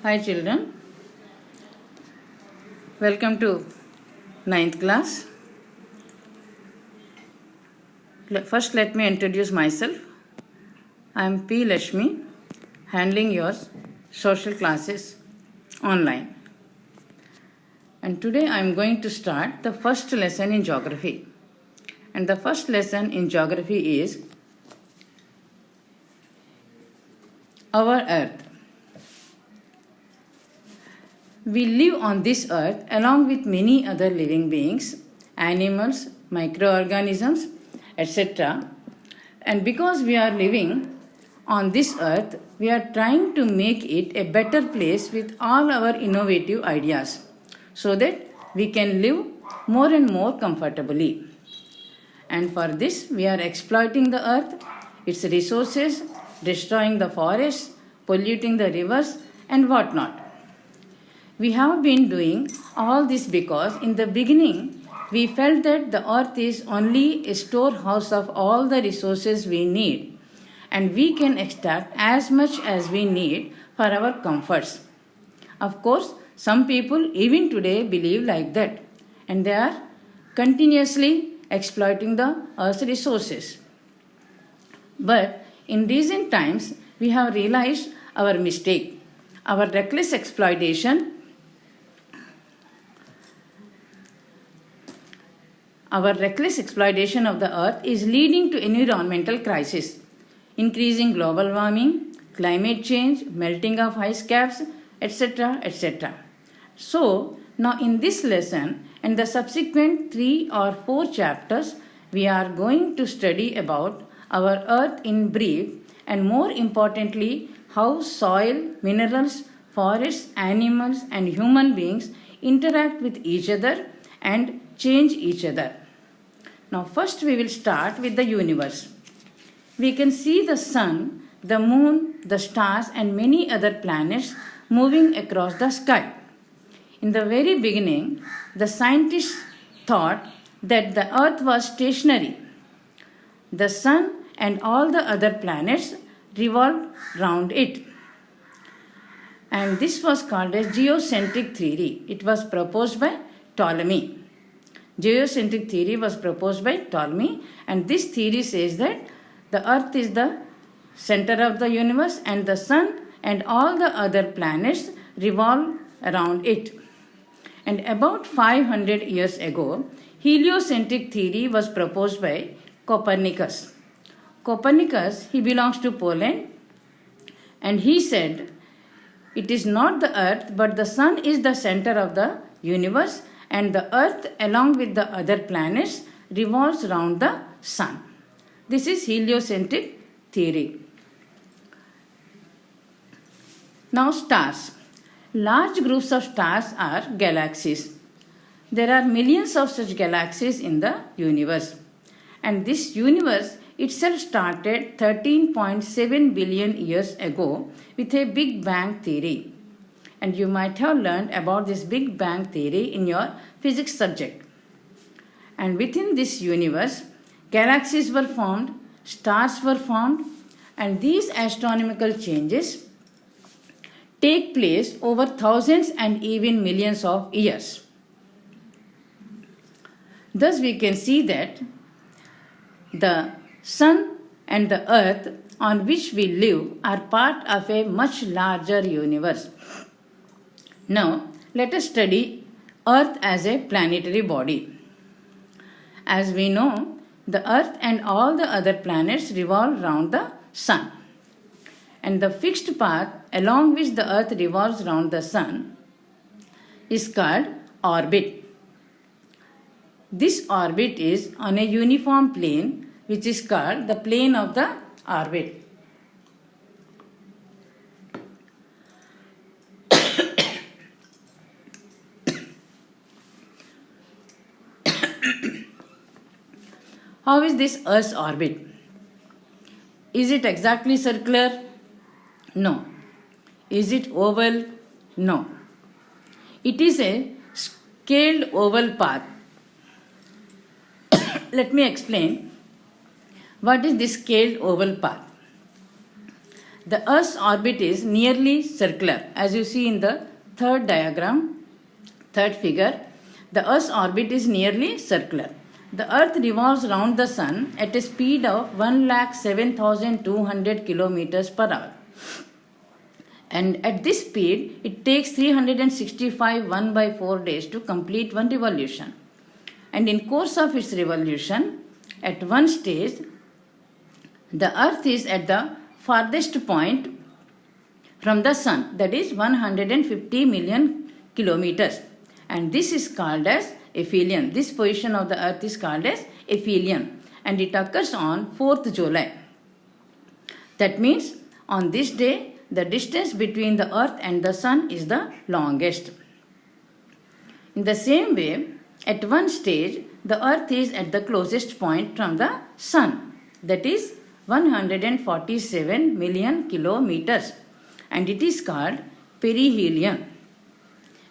Hi children, welcome to ninth class. First let me introduce myself. I am P. Lashmi, handling your social classes online. And today I am going to start the first lesson in geography. And the first lesson in geography is our earth. We live on this earth along with many other living beings, animals, microorganisms, etc. And because we are living on this earth, we are trying to make it a better place with all our innovative ideas so that we can live more and more comfortably. And for this, we are exploiting the earth, its resources, destroying the forests, polluting the rivers, and whatnot. We have been doing all this because in the beginning we felt that the earth is only a storehouse of all the resources we need and we can extract as much as we need for our comforts. Of course, some people even today believe like that and they are continuously exploiting the earth's resources. But in recent times we have realized our mistake. Our reckless exploitation of the earth is leading to environmental crisis, increasing global warming, climate change, melting of ice caps, etc. etc. So, now in this lesson and the subsequent 3 or 4 chapters, we are going to study about our earth in brief and more importantly, how soil, minerals, forests, animals and human beings interact with each other and change each other. Now first we will start with the universe. We can see the sun, the moon, the stars and many other planets moving across the sky. In the very beginning, the scientists thought that the earth was stationary. The sun and all the other planets revolved round it. And this was called as geocentric theory. It was proposed by Ptolemy. Geocentric theory was proposed by Ptolemy and this theory says that the earth is the center of the universe and the sun and all the other planets revolve around it. And about 500 years ago, heliocentric theory was proposed by Copernicus. Copernicus, he belongs to Poland and he said, it is not the earth but the sun is the center of the universe and the earth along with the other planets revolves around the sun. This is heliocentric theory. Now stars. Large groups of stars are galaxies. There are millions of such galaxies in the universe. And this universe itself started 13.7 billion years ago with a Big Bang theory. And you might have learned about this Big Bang theory in your physics subject. And within this universe, galaxies were formed, stars were formed, and these astronomical changes take place over thousands and even millions of years. Thus we can see that the sun and the earth on which we live are part of a much larger universe. Now, let us study Earth as a planetary body. As we know, the Earth and all the other planets revolve around the Sun. And the fixed path along which the Earth revolves around the Sun is called orbit. This orbit is on a uniform plane which is called the plane of the orbit. How is this Earth's orbit? Is it exactly circular? No. Is it oval? No. It is a scaled oval path. Let me explain what is this scaled oval path. the Earth's orbit is nearly circular. As you see in the third diagram, third figure, the Earth's orbit is nearly circular. The Earth revolves around the Sun at a speed of 107,200 kilometers per hour. And at this speed, it takes 365 1/4 days to complete one revolution. And in course of its revolution, at one stage, the Earth is at the farthest point from the Sun, that is 150 million kilometers. And this is called as aphelion. This position of the Earth is called as aphelion, and it occurs on 4th July. That means on this day, the distance between the Earth and the Sun is the longest. In the same way, at one stage, the Earth is at the closest point from the Sun, that is 147 million kilometers, and it is called perihelion.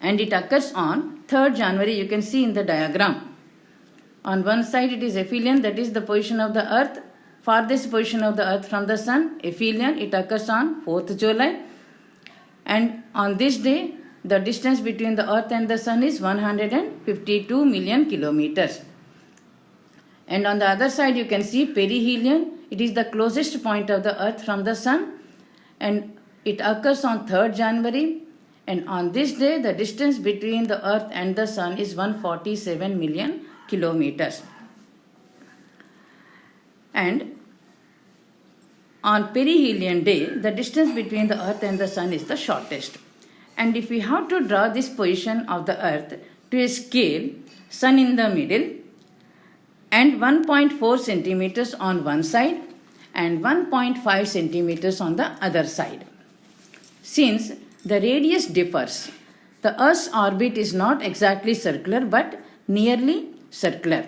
And it occurs on 3rd January, you can see in the diagram. On one side it is aphelion, that is the position of the Earth, farthest position of the Earth from the Sun, aphelion, it occurs on 4th July. And on this day, the distance between the Earth and the Sun is 152 million kilometers. And on the other side you can see perihelion, it is the closest point of the Earth from the Sun, and it occurs on 3rd January. And on this day, the distance between the Earth and the Sun is 147 million kilometers. And on perihelion day, the distance between the Earth and the Sun is the shortest. And if we have to draw this position of the Earth to a scale, Sun in the middle, and 1.4 centimeters on one side and 1.5 centimeters on the other side. Since the radius differs, the Earth's orbit is not exactly circular but nearly circular.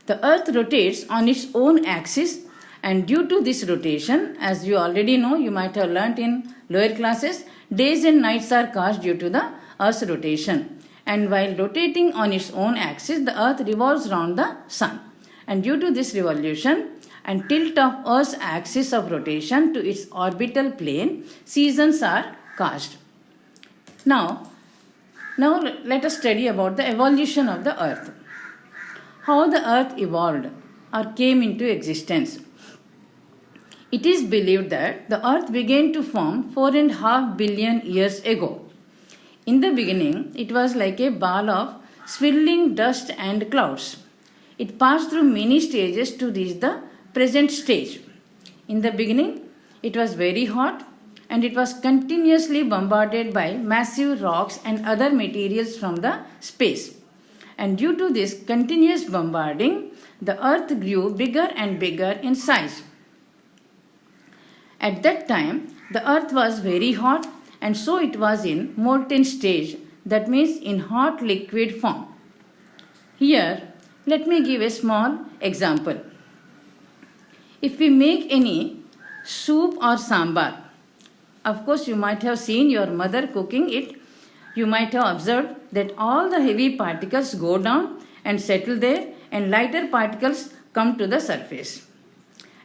The Earth rotates on its own axis, and due to this rotation, as you already know, you might have learnt in lower classes, days and nights are caused due to the Earth's rotation. And while rotating on its own axis, the Earth revolves around the Sun. And due to this revolution and tilt of Earth's axis of rotation to its orbital plane, seasons are caused. Now let us study about the evolution of the Earth. How the Earth evolved or came into existence. It is believed that the Earth began to form 4.5 billion years ago. In the beginning, it was like a ball of swirling dust and clouds. It passed through many stages to reach the present stage. In the beginning, it was very hot, and it was continuously bombarded by massive rocks and other materials from the space. And due to this continuous bombarding, the Earth grew bigger and bigger in size. At that time, the Earth was very hot, and so it was in molten stage, that means in hot liquid form. Here, let me give a small example. If we make any soup or sambar, of course you might have seen your mother cooking it, you might have observed that all the heavy particles go down and settle there, and lighter particles come to the surface.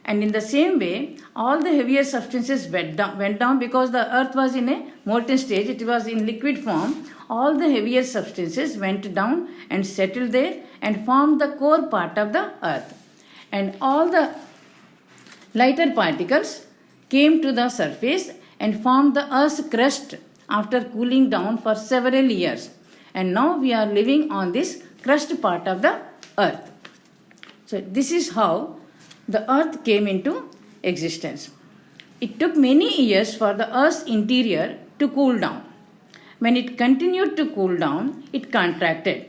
And in the same way, all the heavier substances went down because the Earth was in a molten stage, it was in liquid form. All the heavier substances went down and settled there and formed the core part of the Earth. And all the lighter particles came to the surface and formed the Earth's crust after cooling down for several years. And now we are living on this crust part of the Earth. So this is how the Earth came into existence. It took many years for the Earth's interior to cool down. When it continued to cool down, it contracted.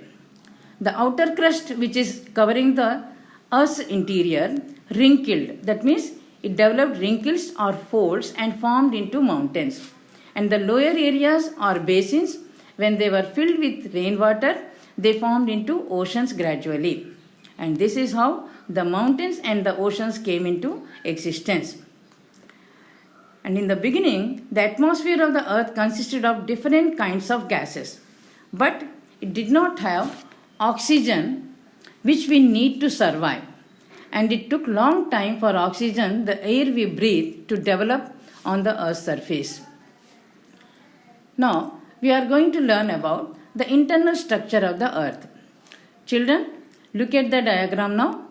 The outer crust, which is covering the Earth's interior, wrinkled. That means it developed wrinkles or folds and formed into mountains. And the lower areas or basins, when they were filled with rainwater, they formed into oceans gradually. And this is how the mountains and the oceans came into existence. And in the beginning, the atmosphere of the Earth consisted of different kinds of gases. But it did not have oxygen, which we need to survive. and it took long time for oxygen, the air we breathe, to develop on the Earth's surface. Now, we are going to learn about the internal structure of the Earth. Children, look at the diagram now.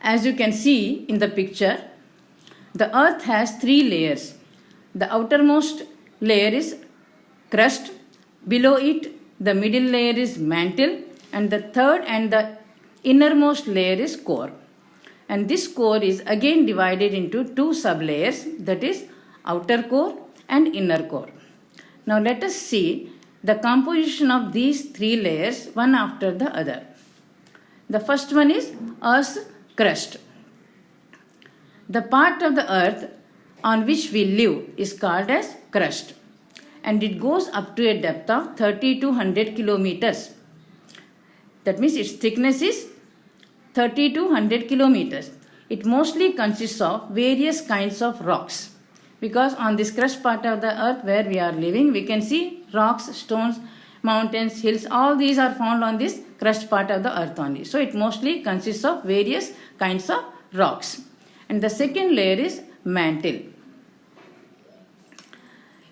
As you can see in the picture, the Earth has three layers. The outermost layer is crust, below it the middle layer is mantle, and the third and the innermost layer is core. And this core is again divided into two sublayers, that is outer core and inner core. Now let us see the composition of these three layers one after the other. The first one is Earth's crust. The part of the earth on which we live is called as crust, and it goes up to a depth of 30 to 100 kilometers. That means its thickness is 30 to 100 kilometers. It mostly consists of various kinds of rocks, because on this crust part of the earth where we are living, we can see rocks, stones, mountains, hills, all these are found on this crust part of the earth only. So it mostly consists of various kinds of rocks. And the second layer is mantle.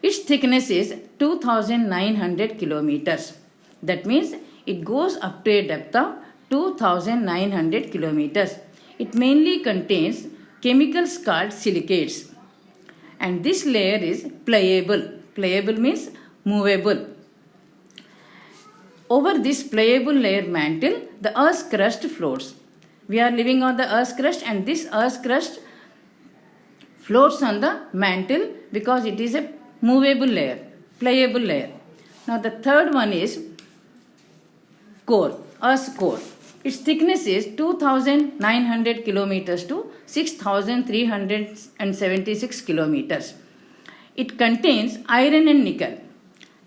Its thickness is 2900 kilometers. That means it goes up to a depth of 2900 kilometers. It mainly contains chemicals called silicates. And this layer is pliable. Pliable means movable. Over this pliable layer mantle, the Earth's crust floats. We are living on the Earth's crust, and this Earth's crust floats on the mantle because it is a movable layer, pliable layer. Now the third one is core, Earth's core. Its thickness is 2900 kilometers to 6376 kilometers. It contains iron and nickel,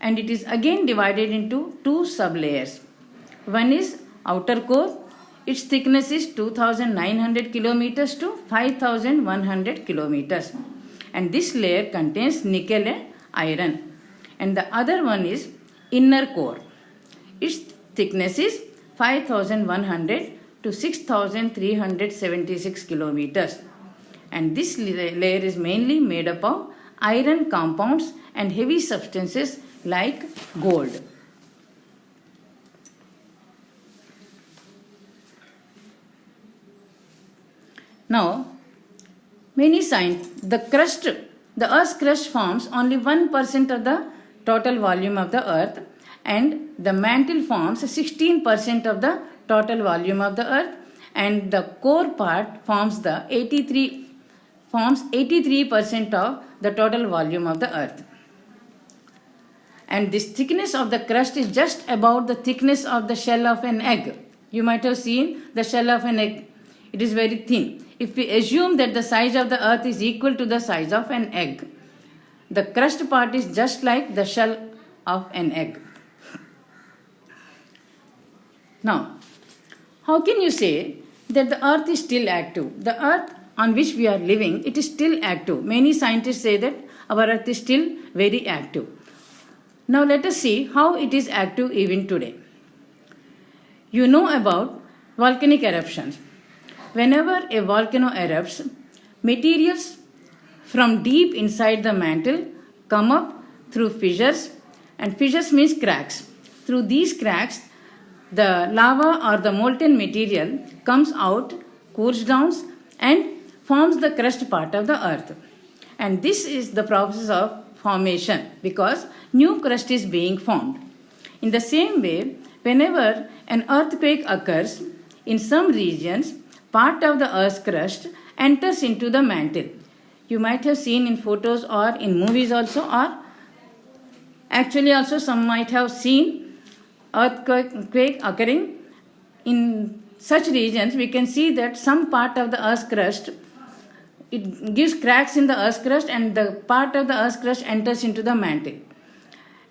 and it is again divided into two sublayers. One is outer core. Its thickness is 2900 kilometers to 5100 kilometers. And this layer contains nickel and iron. And the other one is inner core. Its thickness is 5100 to 6376 kilometers. And this layer is mainly made up of iron compounds and heavy substances like gold. Now, many scientists, the Earth's crust forms only 1% of the total volume of the Earth, and the mantle forms 16% of the total volume of the Earth, and the core part forms 83% of the total volume of the Earth. And this thickness of the crust is just about the thickness of the shell of an egg. You might have seen the shell of an egg. It is very thin. If we assume that the size of the earth is equal to the size of an egg, the crust part is just like the shell of an egg. Now, how can you say that the earth is still active? The earth on which we are living, it is still active. Many scientists say that our earth is still very active. Now let us see how it is active even today. You know about volcanic eruptions. Whenever a volcano erupts, materials from deep inside the mantle come up through fissures, and fissures means cracks. Through these cracks, the lava or the molten material comes out, cools down, and forms the crust part of the earth. And this is the process of formation because new crust is being formed. In the same way, whenever an earthquake occurs, in some regions, part of the earth's crust enters into the mantle. You might have seen in photos or in movies also, or actually also some might have seen earthquake occurring. In such regions, we can see that some part of the earth's crust, it gives cracks in the earth's crust, and the part of the earth's crust enters into the mantle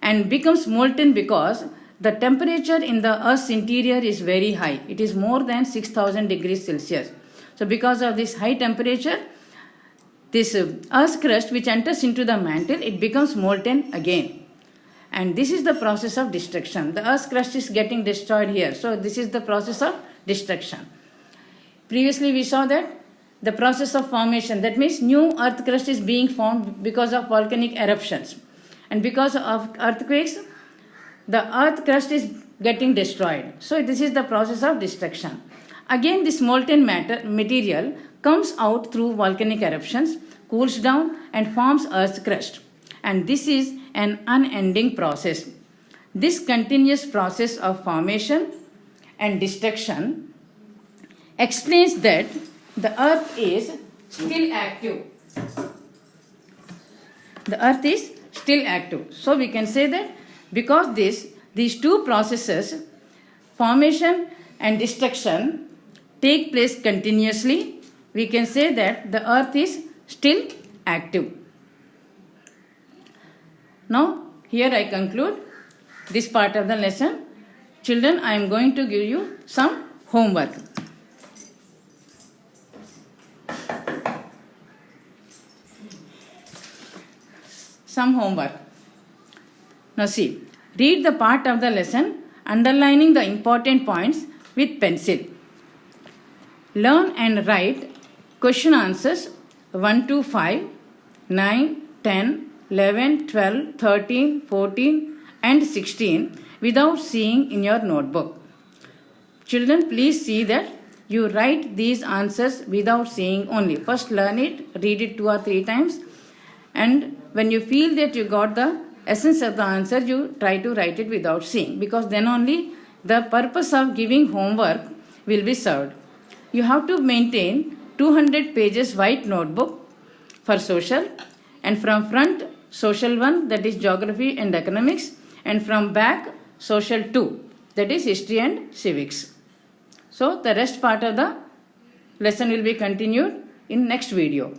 and becomes molten because the temperature in the earth's interior is very high. It is more than 6000 degrees Celsius. So because of this high temperature, this earth's crust which enters into the mantle, it becomes molten again. And this is the process of destruction. The earth's crust is getting destroyed here. So this is the process of destruction. Previously we saw that the process of formation, that means new earth crust is being formed because of volcanic eruptions, and because of earthquakes the earth crust is getting destroyed. So this is the process of destruction. Again this molten material comes out through volcanic eruptions, cools down and forms earth's crust, and this is an unending process. This continuous process of formation and destruction explains that the earth is still active. The earth is still active. So we can say that because these two processes, formation and destruction, take place continuously, we can say that the earth is still active. Now here I conclude this part of the lesson. Children, I am going to give you some homework. Some homework. Now see, read the part of the lesson underlining the important points with pencil. Learn and write question answers 1 to 5, 9, 10, 11, 12, 13, 14 and 16 without seeing in your notebook. Children, please see that you write these answers without seeing only. First learn it, read it 2 or 3 times, and when you feel that you got the essence of the answer, you try to write it without seeing, because then only the purpose of giving homework will be served. You have to maintain 200 pages white notebook for social, and from front social 1, that is geography and economics, and from back social 2, that is history and civics. So the rest part of the lesson will be continued in next video.